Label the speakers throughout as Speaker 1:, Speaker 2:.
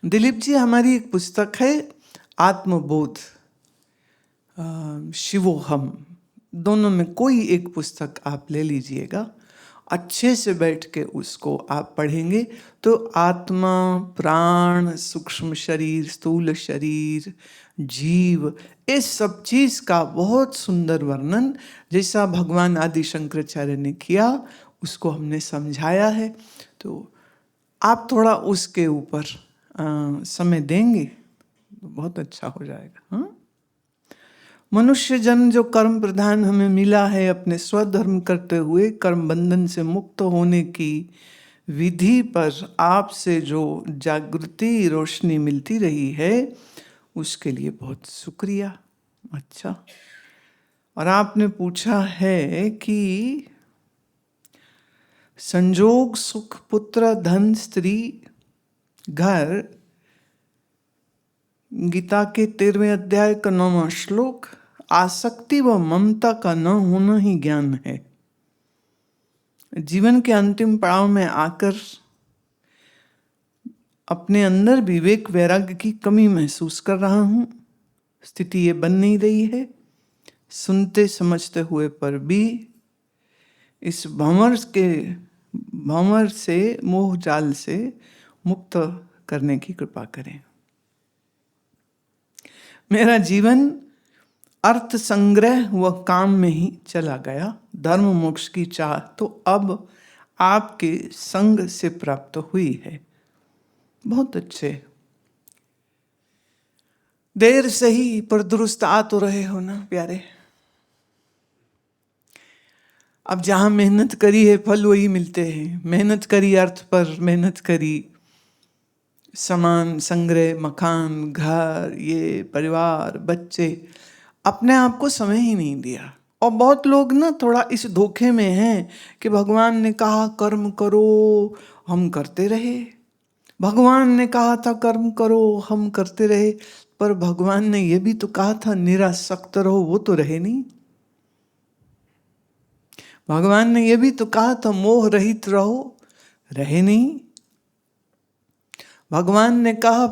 Speaker 1: दिलीप जी, हमारी एक पुस्तक है आत्मबोध, शिवोहम। दोनों में कोई एक पुस्तक आप ले लीजिएगा, अच्छे से बैठ के उसको आप पढ़ेंगे तो आत्मा, प्राण, सूक्ष्म शरीर, स्थूल शरीर, जीव, इस सब चीज का बहुत सुंदर वर्णन जैसा भगवान आदि शंकराचार्य ने किया उसको हमने समझाया है। तो आप थोड़ा उसके ऊपर समय देंगे तो बहुत अच्छा हो जाएगा। हाँ, मनुष्य जन्म जो कर्म प्रधान हमें मिला है, अपने स्वधर्म करते हुए कर्म बंधन से मुक्त होने की विधि पर आपसे जो जागृति रोशनी मिलती रही है उसके लिए बहुत शुक्रिया। अच्छा, और आपने पूछा है कि संजोग, सुख, पुत्र, धन, स्त्री, घर, गीता के 13वें अध्याय का 9वां श्लोक, आसक्ति व ममता का न होना ही ज्ञान है। जीवन के अंतिम पड़ाव में आकर अपने अंदर विवेक वैराग्य की कमी महसूस कर रहा हूं। स्थिति ये बन नहीं रही है, सुनते समझते हुए पर भी इस भंवर से, मोह जाल से मुक्त करने की कृपा करें। मेरा जीवन अर्थ संग्रह व काम में ही चला गया। धर्म मोक्ष की चाह तो अब आपके संग से प्राप्त हुई है। बहुत अच्छे, देर सही पर दुरुस्त आ तो रहे हो ना प्यारे। अब जहां मेहनत करी है फल वही मिलते हैं। मेहनत करी अर्थ पर, मेहनत करी सामान संग्रह, मकान, घर, ये परिवार, बच्चे, अपने आप को समय ही नहीं दिया। और बहुत लोग ना थोड़ा इस धोखे में हैं कि भगवान ने कहा कर्म करो, हम करते रहे। भगवान ने कहा था कर्म करो, हम करते रहे। पर भगवान ने यह भी तो कहा था निरासक्त रहो, वो तो रहे नहीं। भगवान ने यह भी तो कहा था मोह रहित रहो, रहे नहीं। भगवान ने कहा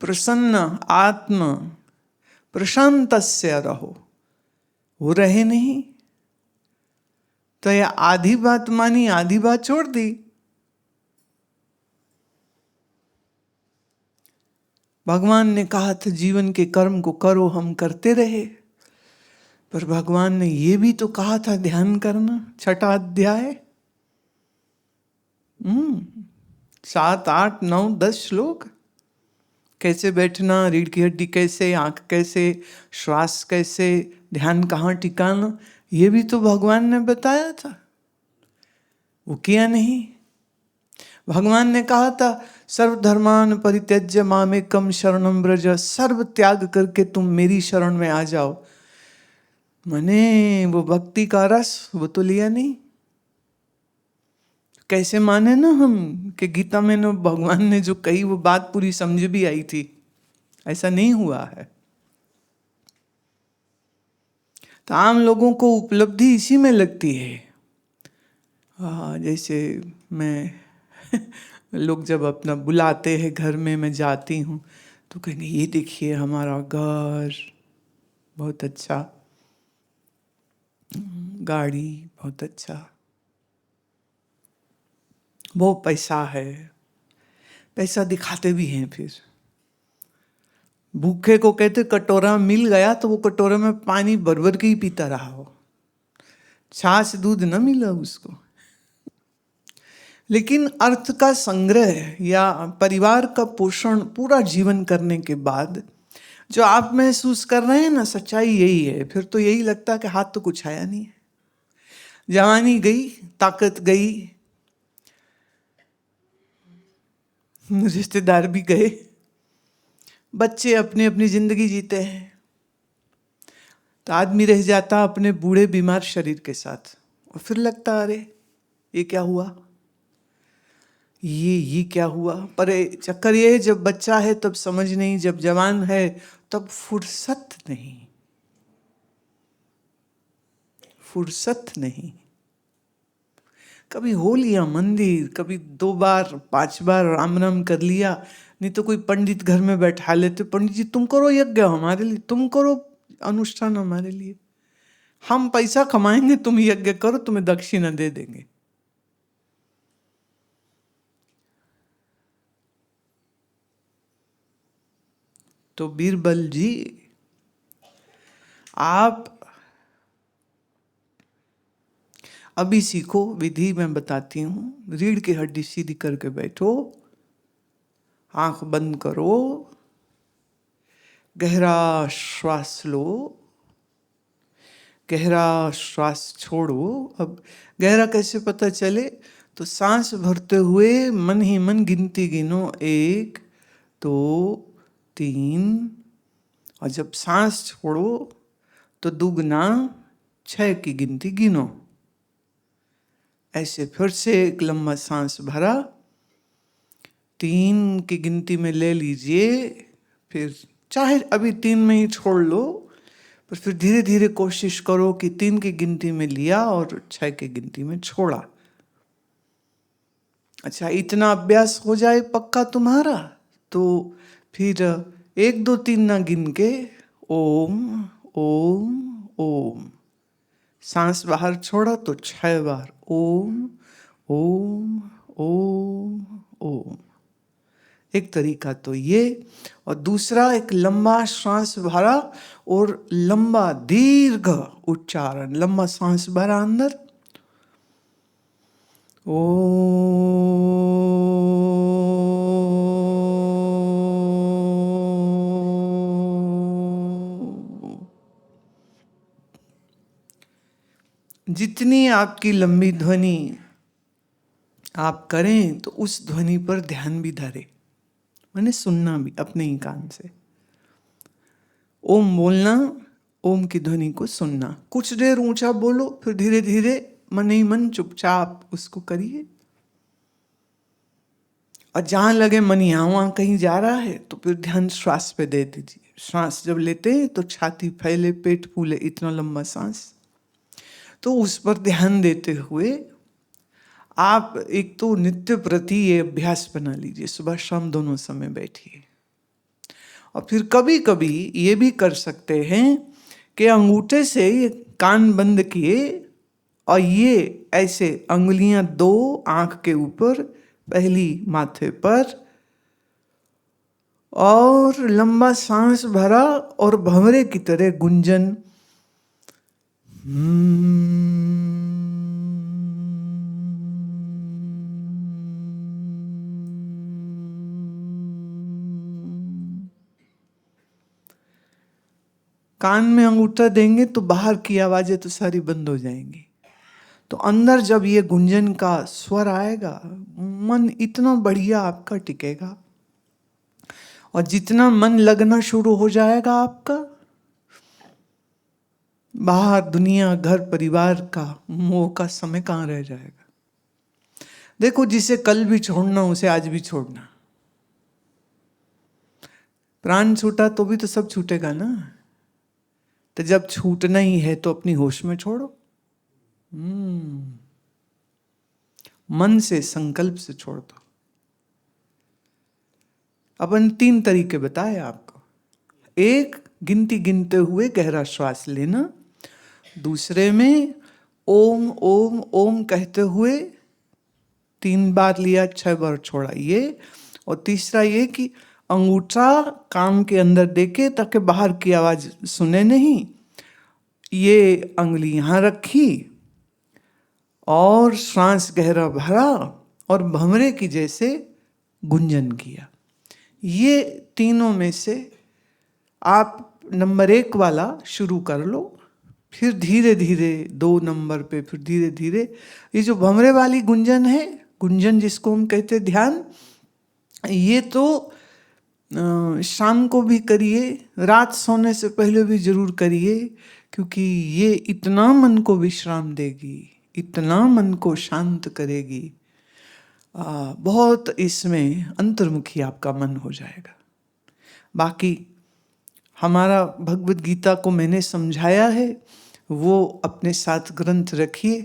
Speaker 1: प्रसन्न आत्मा प्रशांतस्य रहो, वो रहे नहीं। तो यह आधी बात मानी, आधी बात छोड़ दी। भगवान ने कहा था जीवन के कर्म को करो, हम करते रहे। पर भगवान ने यह भी तो कहा था ध्यान करना, 6वां अध्याय 7, 8, 9, 10 श्लोक। कैसे बैठना, रीढ़ की हड्डी कैसे, आंख कैसे, श्वास कैसे, ध्यान कहाँ टिकाना, ये भी तो भगवान ने बताया था। वो किया नहीं। भगवान ने कहा था सर्वधर्मान परित्यज्य मामेकम शरणम व्रज, सर्व त्याग करके तुम मेरी शरण में आ जाओ। मैंने वो भक्ति का रस वो तो लिया नहीं। कैसे माने ना हम कि गीता में ना भगवान ने जो कही वो बात पूरी समझ भी आई थी? ऐसा नहीं हुआ है। तो आम लोगों को उपलब्धि इसी में लगती है। जैसे मैं लोग जब अपना बुलाते हैं घर में, मैं जाती हूँ तो कहेंगे ये देखिए हमारा घर बहुत अच्छा, गाड़ी बहुत अच्छा, वो पैसा है। पैसा दिखाते भी हैं। फिर भूखे को कहते कटोरा मिल गया तो वो कटोरे में पानी भर के ही पीता रहा हो, छाछ दूध न मिला उसको। लेकिन अर्थ का संग्रह या परिवार का पोषण पूरा जीवन करने के बाद जो आप महसूस कर रहे हैं ना, सच्चाई यही है। फिर तो यही लगता है कि हाथ तो कुछ आया नहीं है। जवानी गई, ताकत गई, रिश्तेदार भी गए, बच्चे अपनी अपनी जिंदगी जीते हैं, तो आदमी रह जाता अपने बूढ़े बीमार शरीर के साथ। और फिर लगता अरे ये क्या हुआ, ये क्या हुआ। पर चक्कर ये है जब बच्चा है तब समझ नहीं, जब जवान है तब फुर्सत नहीं, फुर्सत नहीं। कभी हो लिया मंदिर, कभी 2 बार 5 बार राम राम कर लिया, नहीं तो कोई पंडित घर में बैठा लेते, पंडित जी तुम करो यज्ञ हमारे लिए, तुम करो अनुष्ठान हमारे लिए, हम पैसा कमाएंगे, तुम यज्ञ करो, तुम्हें दक्षिणा दे देंगे। तो बीरबल जी, आप अभी सीखो, विधि मैं बताती हूं। रीढ़ की हड्डी सीधी करके बैठो, आंख बंद करो, गहरा श्वास लो, गहरा श्वास छोड़ो। अब गहरा कैसे पता चले? तो सांस भरते हुए मन ही मन गिनती गिनो, 1 2 3, और जब सांस छोड़ो तो दुगना 6 की गिनती गिनो। ऐसे फिर से एक लंबा सांस भरा, 3 की गिनती में ले लीजिए, फिर चाहे अभी 3 में ही छोड़ लो, पर फिर धीरे धीरे कोशिश करो कि 3 की गिनती में लिया और 6 की गिनती में छोड़ा। अच्छा, इतना अभ्यास हो जाए पक्का तुम्हारा, तो फिर 1 2 3 ना गिन के ओम ओम ओम, सांस बाहर छोड़ा तो 6 बार ओम ओम ओम ओम। एक तरीका तो ये, और दूसरा एक लंबा सांस भरा और लंबा दीर्घ उच्चारण, लंबा सांस भरा अंदर ओ, जितनी आपकी लंबी ध्वनि आप करें तो उस ध्वनि पर ध्यान भी धरे, मैंने सुनना भी अपने ही कान से। ओम बोलना, ओम की ध्वनि को सुनना, कुछ देर ऊंचा बोलो, फिर धीरे धीरे मन ही मन चुपचाप उसको करिए। और जहां लगे मन यहाँ वहां कहीं जा रहा है तो फिर ध्यान श्वास पे दे दीजिए। श्वास जब लेते हैं तो छाती फैले, पेट फूले, इतना लंबा सांस, तो उस पर ध्यान देते हुए आप एक तो नित्य प्रति ये अभ्यास बना लीजिए, सुबह शाम दोनों समय बैठिए। और फिर कभी कभी ये भी कर सकते हैं कि अंगूठे से ये कान बंद किए और ये ऐसे अंगुलियां 2 आंख के ऊपर, पहली माथे पर, और लंबा सांस भरा और भंवरे की तरह गुंजन कान में अंगूठा देंगे तो बाहर की आवाजें तो सारी बंद हो जाएंगी, तो अंदर जब ये गुंजन का स्वर आएगा, मन इतना बढ़िया आपका टिकेगा। और जितना मन लगना शुरू हो जाएगा आपका, बाहर दुनिया, घर परिवार का मोह का समय कहाँ रह जाएगा। देखो, जिसे कल भी छोड़ना उसे आज भी छोड़ना। प्राण छूटा तो भी तो सब छूटेगा ना, तो जब छूटना ही है तो अपनी होश में छोड़ो। मन से, संकल्प से छोड़ दो। अपन 3 तरीके बताए आपको। एक, गिनती गिनते हुए गहरा श्वास लेना। दूसरे में ओम ओम ओम कहते हुए 3 बार लिया, 6 बार छोड़ा, ये। और तीसरा ये कि अंगूठा कान के अंदर देके ताकि बाहर की आवाज सुने नहीं, ये अंगुली यहाँ रखी और सांस गहरा भरा और भंवरे की जैसे गुंजन किया। ये तीनों में से आप नंबर 1 वाला शुरू कर लो, फिर धीरे धीरे 2 नंबर पे, फिर धीरे धीरे ये जो भंवरे वाली गुंजन है, गुंजन जिसको हम कहते ध्यान, ये तो शाम को भी करिए, रात सोने से पहले भी जरूर करिए, क्योंकि ये इतना मन को विश्राम देगी, इतना मन को शांत करेगी, बहुत इसमें अंतर्मुखी आपका मन हो जाएगा। बाकी हमारा भगवद गीता को मैंने समझाया है, वो अपने साथ ग्रंथ रखिए,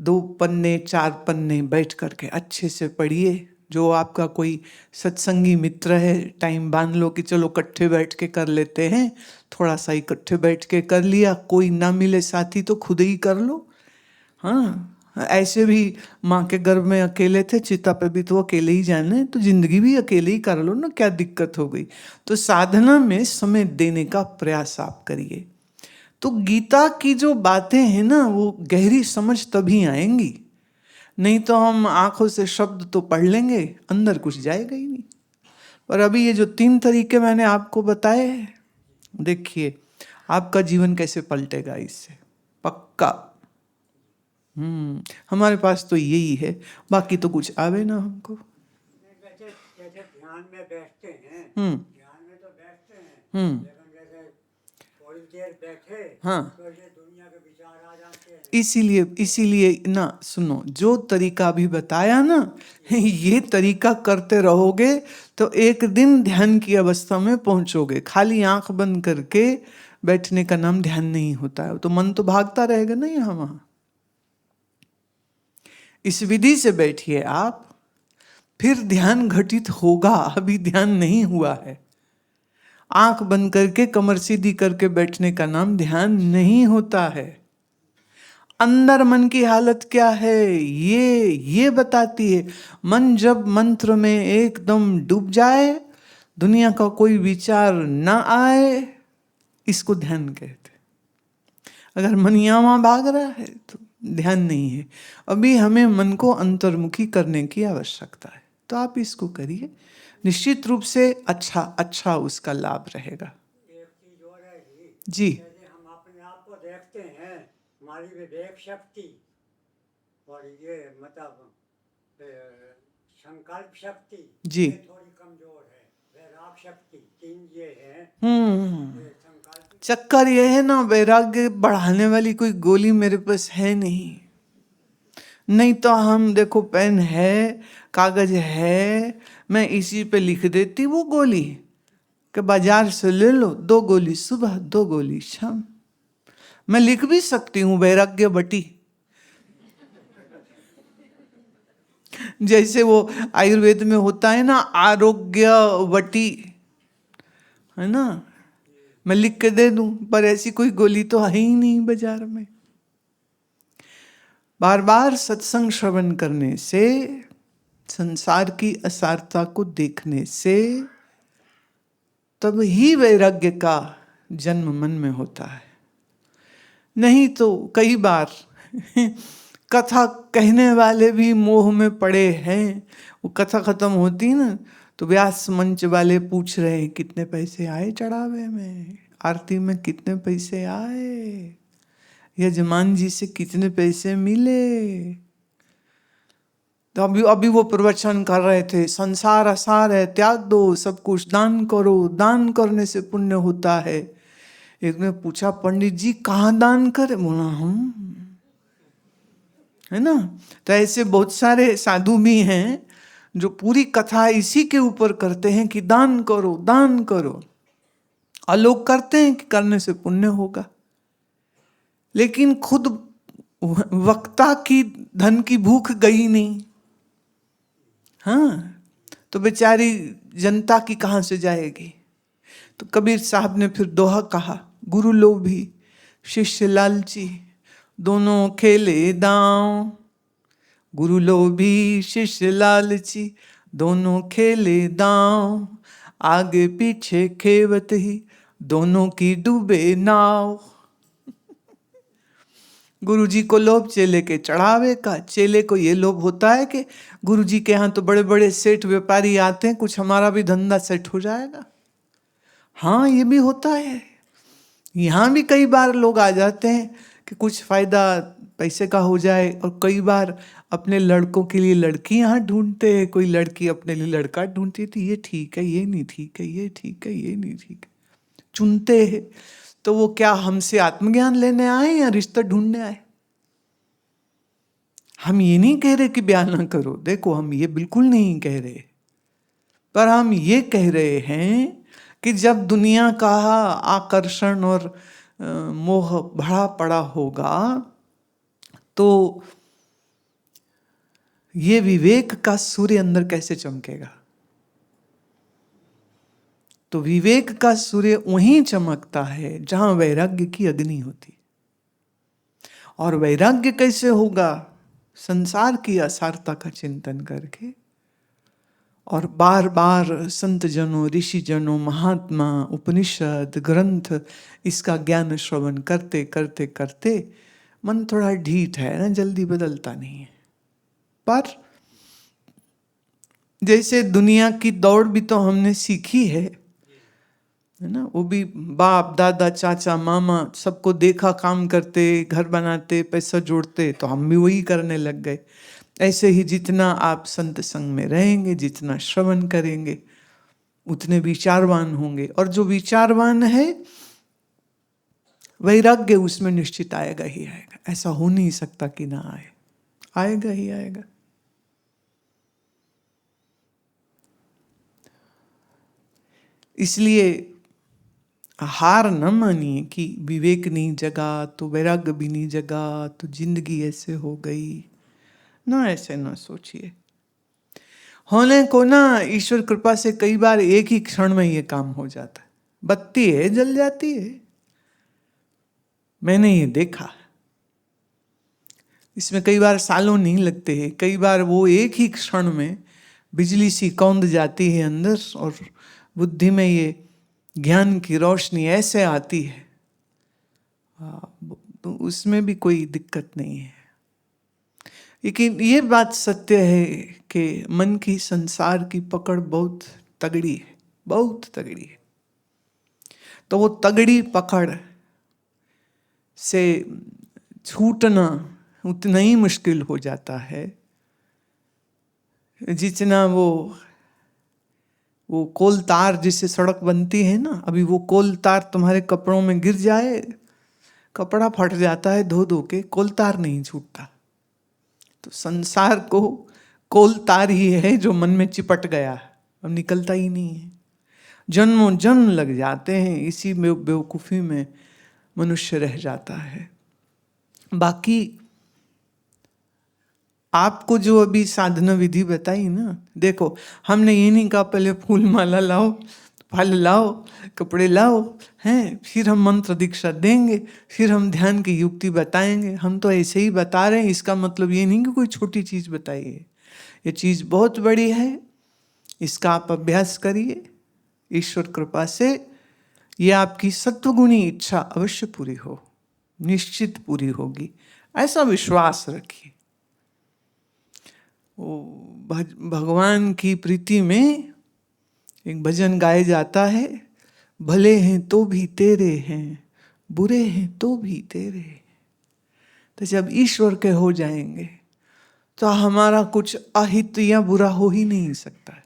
Speaker 1: 2 पन्ने 4 पन्ने बैठ करके अच्छे से पढ़िए। जो आपका कोई सत्संगी मित्र है, टाइम बांध लो कि चलो इकट्ठे बैठ के कर लेते हैं, थोड़ा सा इकट्ठे बैठ के कर लिया। कोई ना मिले साथी तो खुद ही कर लो। हाँ, ऐसे भी माँ के गर्भ में अकेले थे, चिता पे भी तो अकेले ही जाने, तो जिंदगी भी अकेले ही कर लो ना, क्या दिक्कत हो गई। तो साधना में समय देने का प्रयास आप करिए। तो गीता की जो बातें हैं ना, वो गहरी समझ तभी आएंगी, नहीं तो हम आंखों से शब्द तो पढ़ लेंगे, अंदर कुछ जाएगा ही नहीं। और अभी ये जो 3 तरीके मैंने आपको बताए, देखिए आपका जीवन कैसे पलटेगा इससे, पक्का। हमारे पास तो यही है, बाकी तो कुछ आवे ना हमको।
Speaker 2: जैसे जैसे ध्यान में बैठते हैं,
Speaker 1: ध्यान
Speaker 2: में तो बैठते हैं, लेकिन जैसे थोड़ी देर बैठे
Speaker 1: हाँ,
Speaker 2: तो ये दुनिया के विचार आ जाते हैं।
Speaker 1: इसीलिए ना सुनो, जो तरीका अभी बताया ना, ये तरीका करते रहोगे तो एक दिन ध्यान की अवस्था में पहुंचोगे। खाली आंख बंद करके बैठने का नाम ध्यान नहीं होता है, तो मन तो भागता रहेगा ना यहाँ वहां। इस विधि से बैठिए आप, फिर ध्यान घटित होगा। अभी ध्यान नहीं हुआ है। आंख बंद करके कमर सीधी करके बैठने का नाम ध्यान नहीं होता है। अंदर मन की हालत क्या है ये बताती है। मन जब मंत्र में एकदम डूब जाए, दुनिया का कोई विचार ना आए, इसको ध्यान कहते। अगर मन यहाँ भाग रहा है तो ध्यान नहीं है। अभी हमें मन को अंतर्मुखी करने की आवश्यकता है, तो आप इसको करिए, निश्चित रूप से अच्छा उसका लाभ रहेगा।
Speaker 2: एक चीज और है
Speaker 1: जी,
Speaker 2: जैसे हम अपने आप को देखते हैं, हमारी विवेक शक्ति और ये मतलब संकल्प शक्ति
Speaker 1: जी,
Speaker 2: ये थोड़ी कमजोर है। वैराग शक्ति, 3 ये है।
Speaker 1: चक्कर ये है ना, वैराग्य बढ़ाने वाली कोई गोली मेरे पास है नहीं तो हम देखो, पेन है, कागज है, मैं इसी पे लिख देती वो गोली कि बाजार से ले लो, 2 गोली सुबह 2 गोली शाम। मैं लिख भी सकती हूँ वैराग्य बटी, जैसे वो आयुर्वेद में होता है ना, आरोग्य वटी, है ना, मैं लिख के दे दूं, पर ऐसी कोई गोली तो है ही नहीं बाजार में। बार बार सत्संग श्रवण करने से, संसार की असारता को देखने से, तब ही वैराग्य का जन्म मन में होता है। नहीं तो कई बार कथा कहने वाले भी मोह में पड़े हैं। वो कथा खत्म होती ना, तो व्यास मंच वाले पूछ रहे हैं कितने पैसे आए चढ़ावे में, आरती में कितने पैसे आए, यजमान जी से कितने पैसे मिले। तो अभी वो प्रवचन कर रहे थे, संसार असार है, त्याग दो, सब कुछ दान करो, दान करने से पुण्य होता है। एक ने पूछा, पंडित जी कहाँ दान करें? बोला हम, है ना। तो ऐसे बहुत सारे साधु भी हैं जो पूरी कथा इसी के ऊपर करते हैं कि दान करो दान करो, और लोग करते हैं कि करने से पुण्य होगा, लेकिन खुद वक्ता की धन की भूख गई नहीं। हाँ, तो बेचारी जनता की कहाँ से जाएगी। तो कबीर साहब ने फिर दोहा कहा, गुरु लोभी शिष्य लालची, दोनों खेले दांव। गुरु लोभी शिष्य लालची, दोनों खेले दांव। आगे पीछे खेवत ही, दोनों की डूबे नाव। गुरु जी को लोभ चेले के चढ़ावे का। चेले को ये लोभ होता है कि गुरु जी के यहाँ तो बड़े बड़े सेठ व्यापारी आते हैं, कुछ हमारा भी धंधा सेट हो जाएगा। हाँ, ये भी होता है। यहाँ भी कई बार लोग आ जाते हैं कि कुछ फायदा पैसे का हो जाए, और कई बार अपने लड़कों के लिए लड़की यहाँ ढूंढते हैं, कोई लड़की अपने लिए लड़का ढूंढती है, तो ये ठीक है, ये नहीं ठीक है, ये ठीक है, ये नहीं ठीक है, चुनते हैं। तो वो क्या हमसे आत्मज्ञान लेने आए या रिश्ता ढूंढने आए? हम ये नहीं कह रहे कि ब्याह ना करो, देखो हम ये बिल्कुल नहीं कह रहे, पर हम ये कह रहे हैं कि जब दुनिया का आकर्षण और मोह भरा पड़ा होगा, तो ये विवेक का सूर्य अंदर कैसे चमकेगा? तो विवेक का सूर्य वहीं चमकता है जहां वैराग्य की अग्नि होती। और वैराग्य कैसे होगा? संसार की असारता का चिंतन करके और बार बार संत जनों, ऋषि जनों, महात्मा, उपनिषद, ग्रंथ, इसका ज्ञान श्रवण करते करते करते मन थोड़ा ढीठ है ना, जल्दी बदलता नहीं है। पर जैसे दुनिया की दौड़ भी तो हमने सीखी है ना, वो भी बाप दादा चाचा मामा सबको देखा काम करते, घर बनाते, पैसा जोड़ते, तो हम भी वही करने लग गए। ऐसे ही जितना आप संत संग में रहेंगे, जितना श्रवण करेंगे, उतने विचारवान होंगे। और जो विचारवान है वैराग्य उसमें निश्चित आएगा ही आएगा। ऐसा हो नहीं सकता कि ना आए, आएगा ही आएगा। इसलिए हार न मानिए कि विवेक नहीं जगा तो वैराग्य भी नहीं जगा तो जिंदगी ऐसे हो गई ना, ऐसे ना सोचिए। होने को ना ईश्वर कृपा से कई बार एक ही क्षण में ये काम हो जाता है। बत्ती है जल जाती है, मैंने ये देखा। इसमें कई बार सालों नहीं लगते हैं, कई बार वो एक ही क्षण में बिजली सी कौंध जाती है अंदर और बुद्धि में ये ज्ञान की रोशनी ऐसे आती है, तो उसमें भी कोई दिक्कत नहीं है। लेकिन ये बात सत्य है कि मन की संसार की पकड़ बहुत तगड़ी है, बहुत तगड़ी है। तो वो तगड़ी पकड़ से छूटना उतना ही मुश्किल हो जाता है जितना वो कोल तार जिससे सड़क बनती है ना, अभी वो कोल तार तुम्हारे कपड़ों में गिर जाए, कपड़ा फट जाता है धो धो के, कोल तार नहीं छूटता। तो संसार को कोल तार ही है जो मन में चिपट गया, अब निकलता ही नहीं है। जन्मों जन्म लग जाते हैं, इसी में बेवकूफ़ी में मनुष्य रह जाता है। बाकी आपको जो अभी साधना विधि बताई ना, देखो हमने ये नहीं कहा पहले फूल माला लाओ, फल लाओ, कपड़े लाओ, हैं, फिर हम मंत्र दीक्षा देंगे, फिर हम ध्यान की युक्ति बताएंगे। हम तो ऐसे ही बता रहे हैं, इसका मतलब ये नहीं कि कोई छोटी चीज़ बताई है। ये चीज़ बहुत बड़ी है, इसका आप अभ्यास करिए। ईश्वर कृपा से ये आपकी सत्वगुणी इच्छा अवश्य पूरी हो, निश्चित पूरी होगी, ऐसा विश्वास रखिए। वो भगवान की प्रीति में एक भजन गाया जाता है, भले हैं तो भी तेरे हैं, बुरे हैं तो भी तेरे। तो जब ईश्वर के हो जाएंगे तो हमारा कुछ अहित या बुरा हो ही नहीं सकता।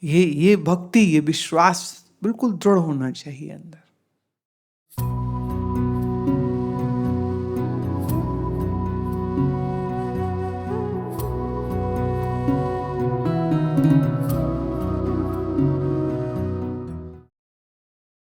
Speaker 1: ये भक्ति, ये विश्वास बिल्कुल दृढ़ होना चाहिए अंदर।